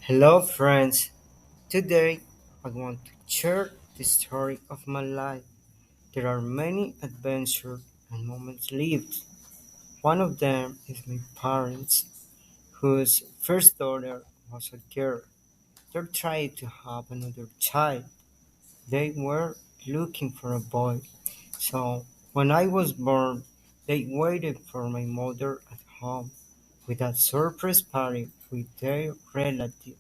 Hello, friends. Today I want to share the story of my life. There are many adventures and moments lived. One of them is my parents, whose first daughter was a girl. They tried to have another child. They were looking for a boy. So when I was born, they waited for my mother at home with a surprise party with their relatives.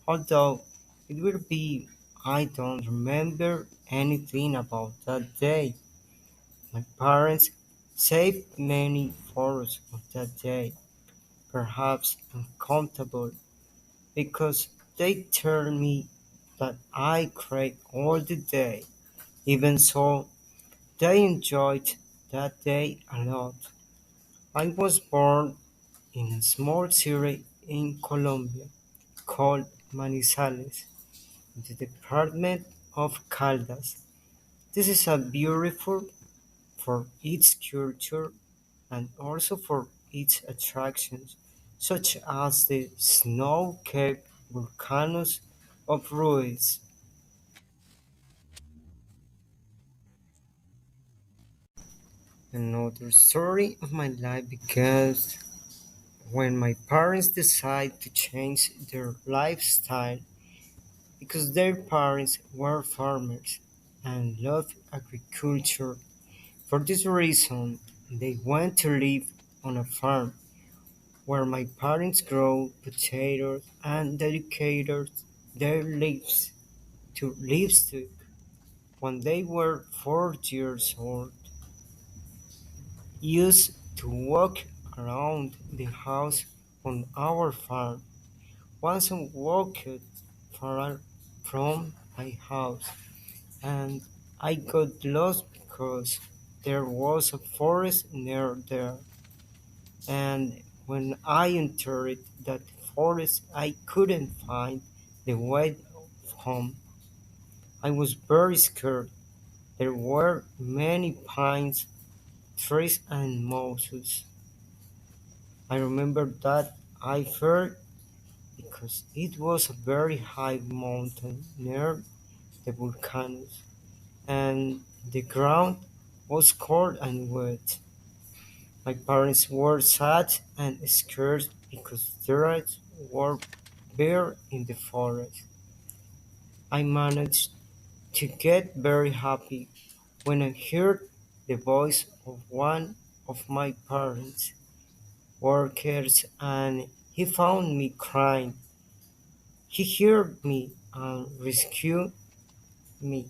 Although it will be I don't remember anything about that day. My parents saved many photos of that day, perhaps uncomfortable, because they told me that I cried all the day. Even so, they enjoyed that day a lot. I was born in a small city in Colombia called Manizales, in the department of Caldas. This is a beautiful for its culture and also for its attractions, such as the snow-capped volcanoes of Ruiz. Another story of my life begins when my parents decided to change their lifestyle because their parents were farmers and loved agriculture. For this reason, they went to live on a farm where my parents grow potatoes and dedicated their lives to livestock. When they were 4 years old, used to walk around the house on our farm. Once I walked far from my house and I got lost because there was a forest near there. And when I entered that forest I couldn't find the way home. I was very scared. There were many pines, trees and mosses. I remember that I feared because it was a very high mountain near the volcanoes, and the ground was cold and wet. My parents were sad and scared because there were bears in the forest. I managed to get very happy when I heard the voice of one of my parents' workers and he found me crying. He heard me and rescued me.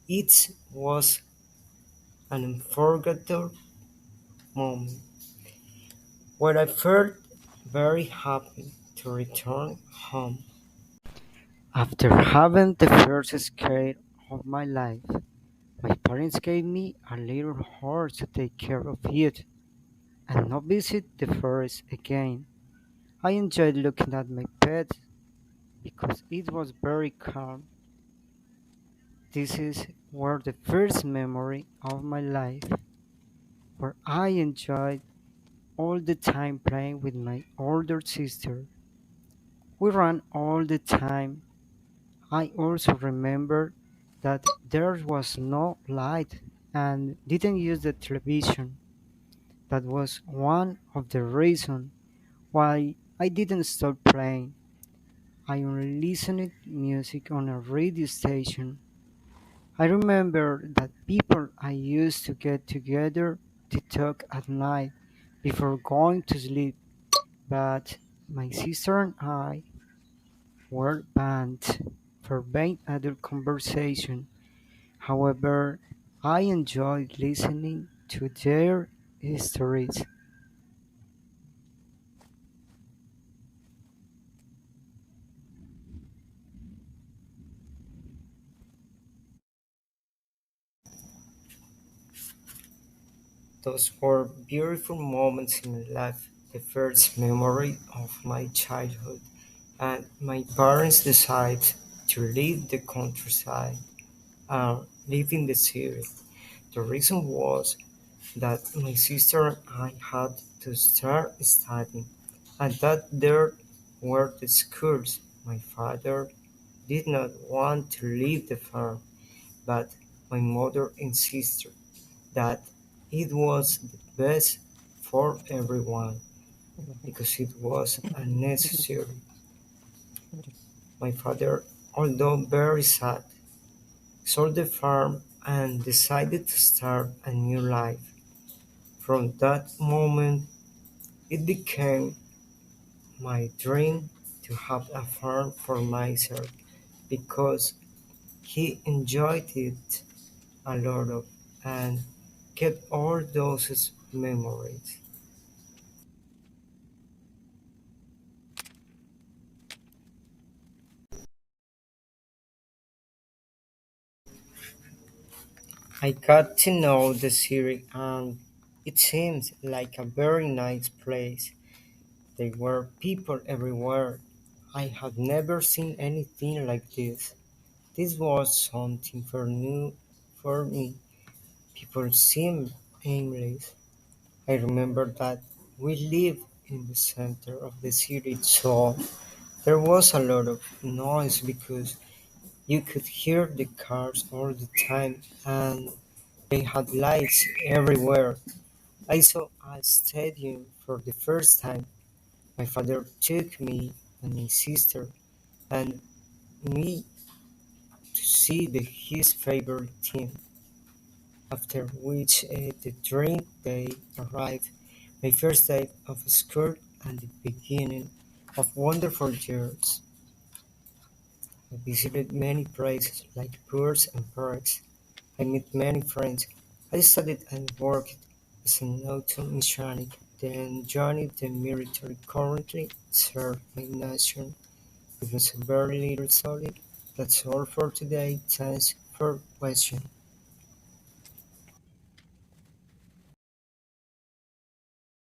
It was an unforgettable moment where I felt very happy to return home. After having the first scare of my life, my parents gave me a little horse to take care of it and not visit the forest again. I enjoyed looking at my pet because it was very calm. This is where the first memory of my life where I enjoyed all the time playing with my older sister. We ran all the time. I also remember that there was no light and didn't use the television. That was one of the reasons why I didn't stop playing. I only listened to music on a radio station. I remember that people I used to get together to talk at night before going to sleep, but my sister and I were banned for being adult conversation. However, I enjoyed listening to their stories. Those were beautiful moments in my life, the first memory of my childhood, and my parents decided to leave the countryside and live in the city. The reason was that my sister and I had to start studying, and that there were the schools My father did not want to leave the farm, but my mother insisted that it was the best for everyone because it was unnecessary. My father, although very sad, sold the farm and decided to start a new life. From that moment, it became my dream to have a farm for myself because he enjoyed it a lot of and kept all those memories. I got to know the city and it seemed like a very nice place. There were people everywhere. I had never seen anything like this. This was something for new for me. People seemed aimless. I remember that we lived in the center of the city, so there was a lot of noise because you could hear the cars all the time and they had lights everywhere. I saw a stadium for the first time. My father took me and my sister and me to see his favorite team, after which the dream day arrived, my first day of school and the beginning of wonderful years. I visited many places like tours and parks. I met many friends. I studied and worked as an auto mechanic, then joined the military. Currently serve my nation. It was a very little story. That's all for today. Thanks for watching.